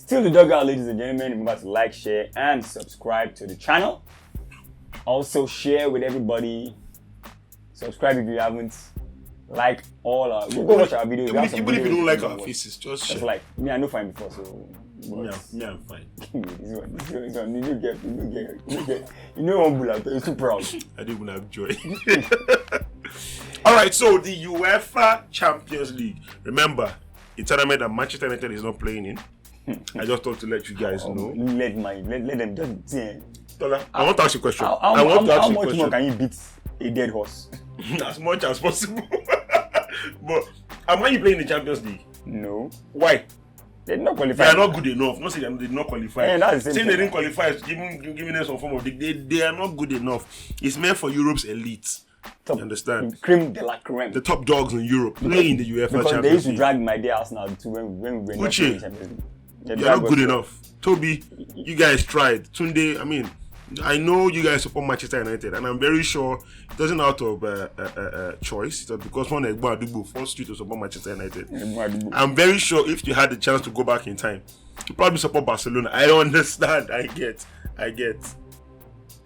Still the DugOut, ladies and gentlemen. Remember to like, share, and subscribe to the channel. Also, share with everybody. Subscribe if you haven't. Like all our... Go watch our videos. Even if you don't like our faces, just share. Like, me, I know fine before, so... Me, I'm fine. This one, you get. You know, you're too proud. I don't even have joy. Alright, so the UEFA Champions League. Remember, a tournament that Manchester United is not playing in. I just thought to let you guys know. Let them just... I want to ask you a question. How much more can you beat a dead horse? As much as possible. But am I playing the Champions League? No. Why? They did not qualify. They are not good enough. Not saying they did not qualify. Yeah, that's the same saying thing. they didn't qualify is giving them some form of... They are not good enough. It's meant for Europe's elite. You understand? Creme de la creme. The top dogs in Europe play in the UEFA because Champions League. they used to drag my day Arsenal too when we were not playing Champions League. They're not good enough. Toby, you guys tried. Tunde, I mean, I know you guys support Manchester United, and I'm very sure it doesn't out of choice. It's because one Goalazzo forced you to support Manchester United. I'm very sure if you had the chance to go back in time, you probably support Barcelona. I understand. I get.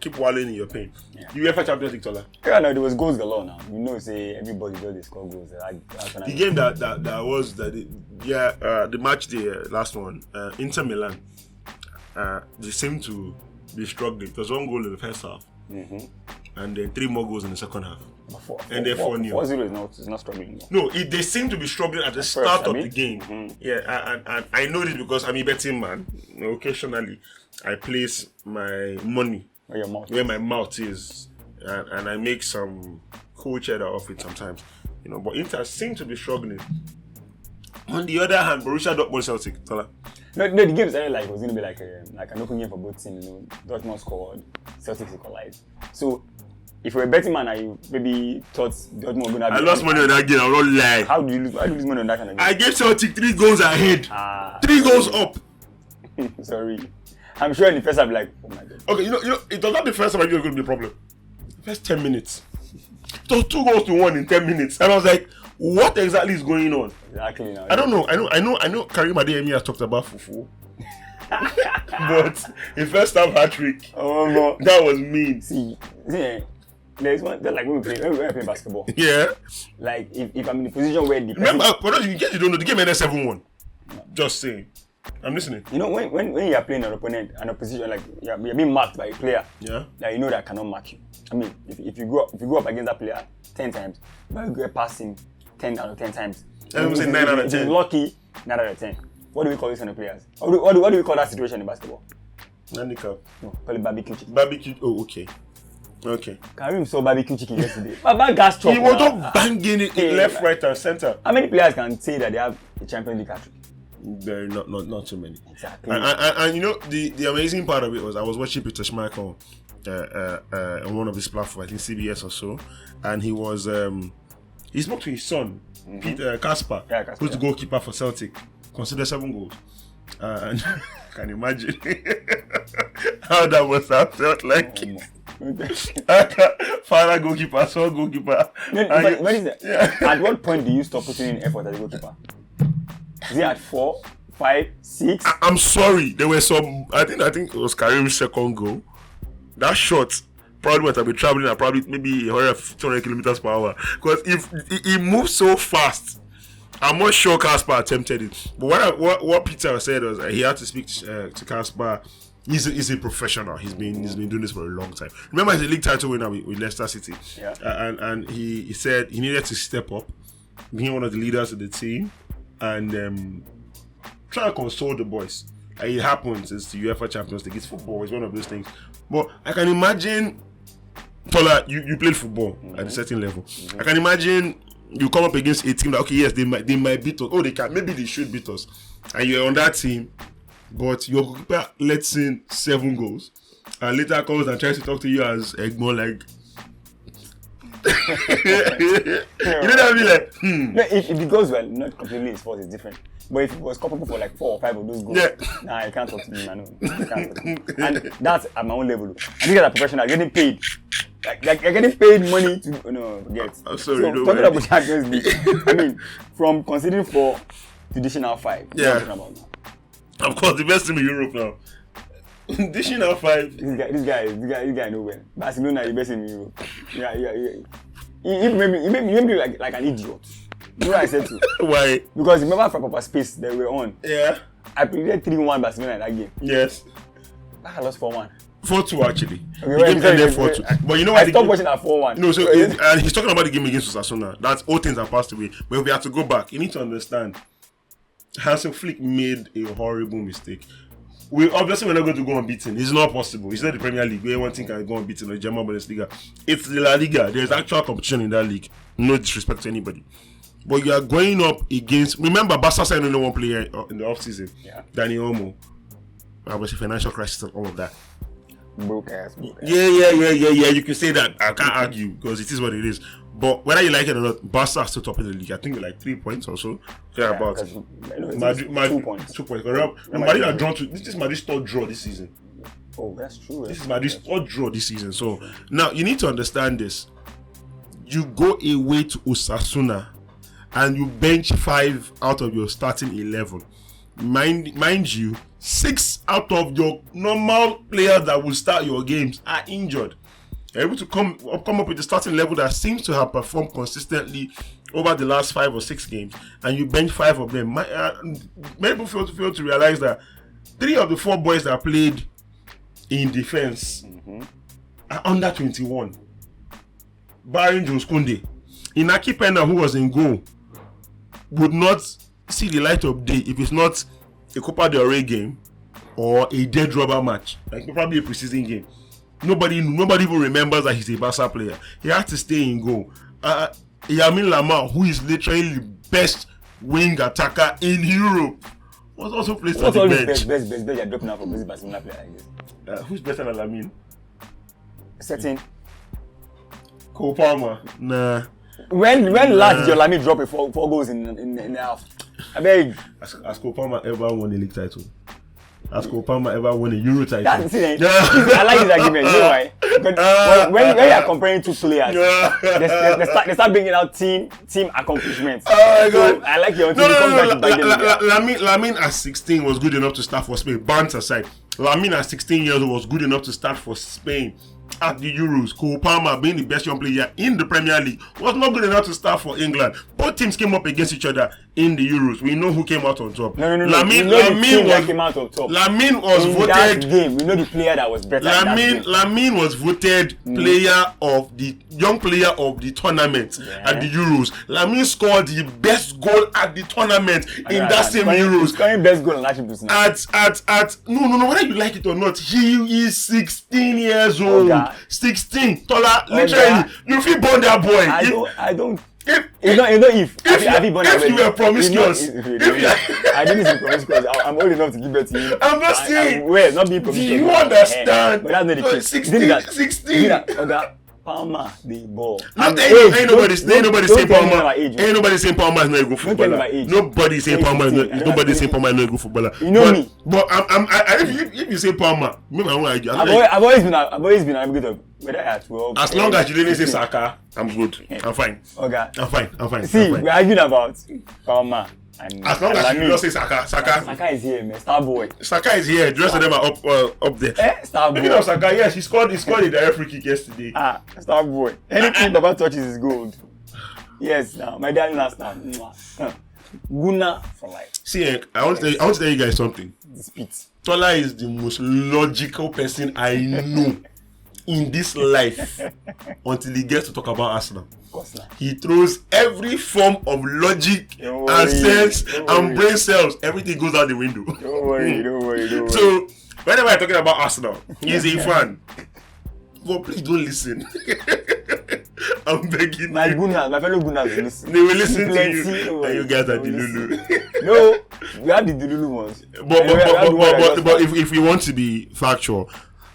Keep wallowing in your pain. Yeah. UEFA Champions League, Tola. Yeah, no, there was goals galore now. You know, say everybody does score goals. The game that was the match, the last one, Inter Milan, they seemed to be struggling. There was one goal in the first half, and then 3 more goals in the second half. And they're 4-0. 4-0 is not struggling. No, they seem to be struggling at the start of the game. Yeah, and I know this because I'm a betting man. Occasionally, I place my money where my mouth is, and I make some cool cheddar off it sometimes. You know, but Inter seem to be struggling. On the other hand, Borussia Dortmund Celtic, Tola. No, the game started like it was gonna be like an open game for both teams. You know, Dortmund scored, Celtic equalized. So if you're a betting man and you maybe thought Dortmund were gonna be... I lost money on that game, I'm not lying. How do you lose money on that kind of game? I gave Celtic 3 goals ahead. 3 goals up. Sorry. I'm sure in the first I'll be like, oh my god. Okay, you know, it was not the first time I knew it was going to be a problem. The first 10 minutes. It was 2 goals to 1 in 10 minutes. And I was like, what exactly is going on? Exactly. Now, I don't know. I know Karim Adeyemi has talked about Fufu. But in first half hat-trick, that was mean. See, there's one, like when we play basketball. Yeah. Like, if I'm in a position where the person... Remember, for those in case you don't know, the game ended 7-1. No. Just saying. I'm listening. You know, when you're playing an opponent, an opposition, like you're being marked by a player, that you know that cannot mark you. I mean, if you go up against that player 10 times, but you go past him 10 out of 10 times. And was 9 out of 10. If you're lucky, 9 out of 10. What do we call this kind of players? What do we call that situation in basketball? Handicap. No, call it barbecue chicken. Barbecue. Oh, okay. Karim saw barbecue chicken yesterday. Baba gas chop. He was not banging it in left, right, and center. How many players can say that they have a Champions League hat-trick? Very not too many. Exactly. And you know the amazing part of it was I was watching Peter Schmeichel on one of his platforms, I think CBS or so, and he spoke to his son, Peter Kasper, who's the goalkeeper for Celtic, considered 7 goals. And I can imagine how that must have felt like. Father goalkeeper, son goalkeeper. At what point do you stop putting in effort as a goalkeeper? Is it at 4, 5, 6? I'm sorry. There were some. I think it was Karim's second goal. That shot probably might have been traveling at probably maybe 200 kilometers per hour. Because if he moved so fast, I'm not sure Kasper attempted it. But what Peter said was he had to speak to Kasper. He's a professional. He's been doing this for a long time. Remember, he's a league title winner with Leicester City. Yeah. And he said he needed to step up, being one of the leaders of the team, and try to console the boys. And it happens. It's the UEFA Champions League. It's football. It's one of those things. But I can imagine, Tola, you played football at a certain level. I can imagine you come up against a team that, okay, yes, they might beat us. Oh, they can. Maybe they should beat us. And you're on that team, but your goalkeeper lets in 7 goals, and later comes and tries to talk to you as Egmont, like. You know what I mean? Like, No, if it goes well, not completely his fault, it's different. But if it was culpable for like 4 or 5 of those goals, nah, I can't talk to him. I know. And that's at my own level. I think as a professional, getting paid. Like you're getting paid money to forget. I'm sorry, so talking about Champions League, I mean, from considering 4 to additional 5. Yeah. What I'm talking about now. Of course, the best team in Europe now. Dishing out 5. This guy know well. Barcelona is the best team in Europe. Yeah. He made me like an idiot. You know what I said to you? Why? Because remember from Papa Space that we were on. Yeah. I predicted 3-1 Barcelona in that game. Yes. I lost 4-1. 4-2 actually. Okay, the game ended 4-2. But you know what? I stopped watching at 4-1. No, so and he's talking about the game against Osasuna. That's all things have passed away. But if we have to go back, you need to understand. Hansen Flick made a horrible mistake. We're not going to go unbeaten. It's not possible. It's not the Premier League where one thing can go unbeaten or the German Bundesliga. It's the La Liga. There's actual competition in that league. No disrespect to anybody. But you are going up against. Remember, Barca signed only one player in the offseason. Yeah. Dani Olmo. I was a financial crisis and all of that. Broke ass. Yeah. You can say that. I can't argue because it is what it is. But whether you like it or not, Barca are still top in the league. I think they're like 3 points or so. Yeah, about. Madrid, 2 points. 2 points. Madrid are drawn to. This is Madrid's third draw this season. Oh, that's true. This is Madrid's third draw this season. So now you need to understand this. You go away to Osasuna and you bench 5 out of your starting 11. Mind you, 6 out of your normal players that will start your games are injured. You're able to come up with a starting level that seems to have performed consistently over the last 5 or 6 games, and you bench 5 of them. Many people fail to realize that 3 of the 4 boys that played in defense are under 21. Barring Jones Koundé. Inaki Pena, who was in goal, would not see the light of day if it's not a Copa del Rey game or a dead rubber match, like probably a preseason game. Nobody even remembers that he's a Barca player. He had to stay in goal. Yamin Lamar, who is literally the best wing attacker in Europe, was also placed on the bench. Best you're dropping out for this Barcelona player like this. Who's better than Lamin? Certain. Cole Palmer. Nah. When last did your Lamin drop 4 goals in the half? I beg. Has Cole Palmer ever won a league title? Has Cole Palmer ever won a Euro title? I like this argument. You know why? Because when you are comparing 2 players, they start bringing out team accomplishments. Oh my God. So I like your team. Lamin at 16 was good enough to start for Spain. Bans aside, Lamin at 16 years old was good enough to start for Spain at the Euros. Cole Palmer, being the best young player in the Premier League, was not good enough to start for England. Both teams came up against each other in the Euros. We know who came out on top. No. Lamin came out on top. Lamin was in voted. That game, we know the player that was better. Lamin was voted young player of the tournament at the Euros. Lamin scored the best goal at the tournament in that same Euros. Scoring best goal no, whether you like it or not, he is 16 years old. 16. Tola, literally, you feel born that boy. I don't. If you were promiscuous, I didn't promiscuous. I'm old enough to give birth to you. I'm not saying. Not being promiscuous. Do you understand? But that's not the case. 16. Palmer, the ball. Ain't nobody saying Palmer. Ain't nobody saying Palmer is not a good footballer. Nobody saying Palmer is not a good footballer. You know me. But if you say Palmer, maybe I won't argue. I've always been advocate of whether at 12. As long as you didn't say Saka, I'm good. I'm fine. Okay. I'm fine. See, we're arguing about Palmer. As long as you don't say Saka is here, man. Star boy. Saka is here. The rest of them are up there. Star boy. Speaking of Saka, yes, he scored a direct free kick yesterday. Star boy. Anything Baba touches is gold. Yes, now my daddy last now. Guna for life. See, I want to tell you guys something. Spit. Tola is the most logical person I know in this life until he gets to talk about Arsenal. He throws every form of logic and sense and brain cells. Everything goes out the window. Don't worry. So, whenever I'm talking about Arsenal, he's a fan. But please don't listen. I'm begging my fellow Gunners will listen. They will listen to you. And you guys are the Lulu. No, we have the Lulu ones. But if we want to be factual,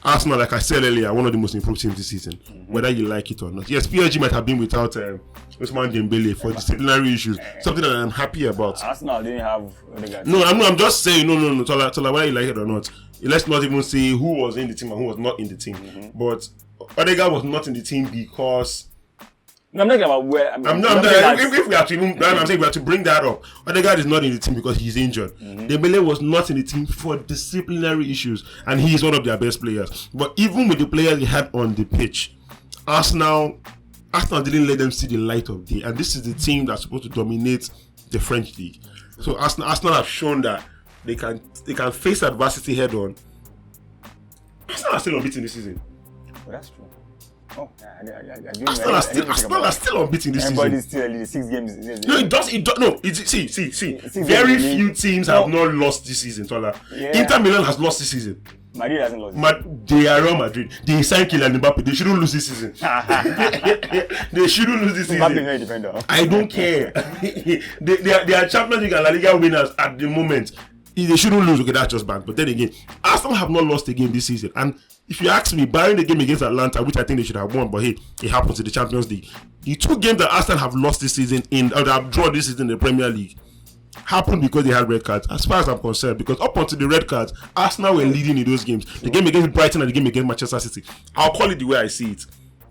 Arsenal, like I said earlier, one of the most improved teams this season, whether you like it or not. Yes, PSG might have been without Ousmane Dembele for disciplinary issues, something that I'm happy about. Arsenal didn't have Odegaard. No, I'm just saying, no, Tola, whether you like it or not, let's not even say who was in the team and who was not in the team. But Odegaard was not in the team because No, I'm not talking about where. I'm not. If we have to even, I'm saying we have to bring that up. Odegaard is not in the team because he's injured. Dembele was not in the team for disciplinary issues, and he is one of their best players. But even with the players he had on the pitch, Arsenal didn't let them see the light of day, and this is the team that's supposed to dominate the French league. So Arsenal have shown that they can face adversity head on. Arsenal are still unbeaten this season. Well, that's true. Oh, Arsenal are still unbeaten this season. Everybody's still the 6 games. No, it does. No, see. Very few teams have not lost this season, Tola. Yeah. Inter Milan has lost this season. Madrid hasn't lost. They are Real Madrid. They signed Kylian Mbappe. They shouldn't lose this season. They shouldn't lose this season. Mbappe is a defender. I don't care. they are Champions League and La Liga winners at the moment. They shouldn't lose. Okay, that's just bad. But then again, Arsenal have not lost a game this season. And if you ask me, barring the game against Atlanta, which I think they should have won, but hey, it happens in the Champions League. The 2 games that Arsenal have lost this season or have drawn this season in the Premier League happened because they had red cards, as far as I'm concerned. Because up until the red cards, Arsenal were leading in those games. The game against Brighton and the game against Manchester City. I'll call it the way I see it.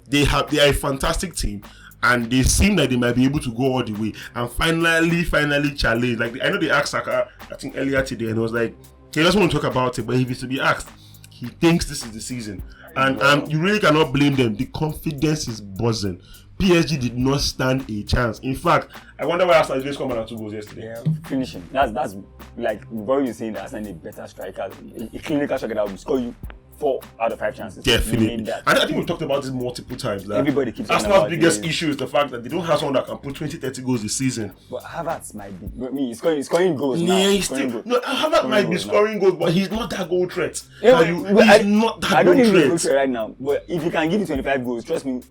They are a fantastic team, and they seem like they might be able to go all the way and finally challenge. Like, I know they asked Saka, I think earlier today, and it was like, he doesn't want to talk about it, but if he's to be asked, he thinks this is the season. And you really cannot blame them. The confidence is buzzing. PSG did not stand a chance. In fact, I wonder why Arsenal just come out 2 goals yesterday. Yeah, finishing. That's like what you're saying. Arsenal a better striker, a clinical striker that will score you 4 out of 5 chances. Definitely. And I think we've talked about this multiple times. Like, everybody keeps Arsenal's biggest issue is the fact that they don't have someone that can put 20-30 goals this season. But Havertz might be. I mean, he's scoring goals now. Yeah, Havertz might be scoring goals, but he's not that goal threat. Yeah, he's not that I don't goal think threat. he's goal threat right now. But if you can give you 25 goals, trust me,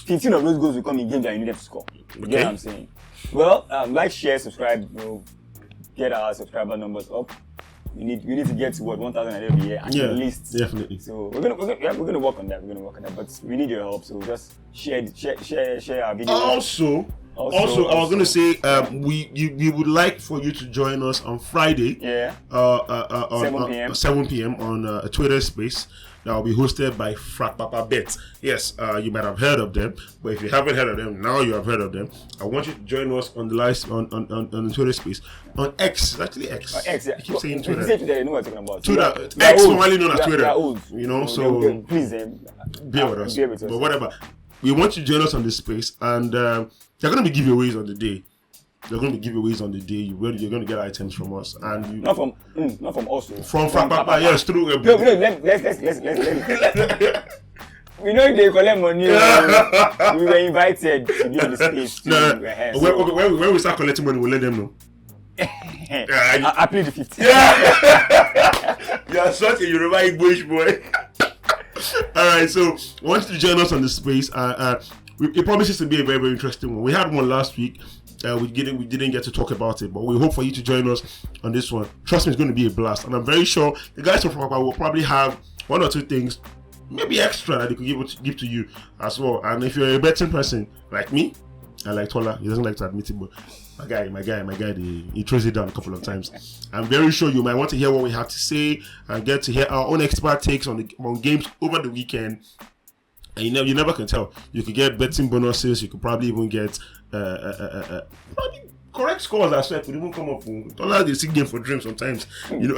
15 of those goals will come in games that you need to score. You get what I'm saying? Well, like, share, subscribe. Get our subscriber numbers up. We need to get to 1,000 every year at least. Definitely. So we're gonna work on that. But we need your help. So just share our video. Also, I was gonna say we would like for you to join us on Friday. Yeah. 7 p.m. on a Twitter space that will be hosted by Frat Papa Bet. Yes, you might have heard of them, but if you haven't heard of them, now you have heard of them. I want you to join us on the live on the Twitter space on X. It's actually X. X, yeah. I keep saying Twitter. You say Twitter, you know what I'm talking about. Twitter, X, formerly known as Twitter. Old. You know, so please, bear with us. But whatever, we want you to join us on this space, and there are going to be giveaways on the day. You're going to be giveaways on the day. You're going to get items from us, and not from us. From Papa, yes, through. Let's. We know they collect money. We were invited to be on the stage. When we start collecting money, we'll let them know. I plead the 50. You are such a Yoruba English boy. Alright, so I want you to join us on the space. It promises to be a very, very interesting one. We had one last week. We didn't get to talk about it, but we hope for you to join us on this one. Trust me, it's going to be a blast, and I'm very sure the guys from Papa will probably have 1 or 2 things, maybe extra, that they could give to you as well. And if you're a betting person like me, and like Tola, he doesn't like to admit it, but my guy, he throws it down a couple of times. I'm very sure you might want to hear what we have to say and get to hear our own expert takes on games over the weekend. And you never can tell. You could get betting bonuses. You could probably even get probably correct scores as well. Could even come up. Tola, they see game for dreams sometimes. You know.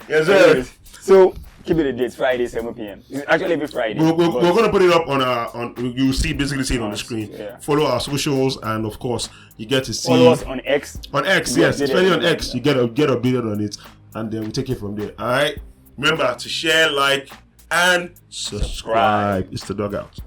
Yes, sir. So keep it a date, Friday, 7 p.m. It's actually every Friday. We're going to put it up on you'll see on the screen. Yeah. Follow our socials, and of course you get to see. Follow us on X. On X, yes, especially on X, you get updated on it, and then we take it from there. All right. Remember to share, like, and subscribe. It's the DugOut.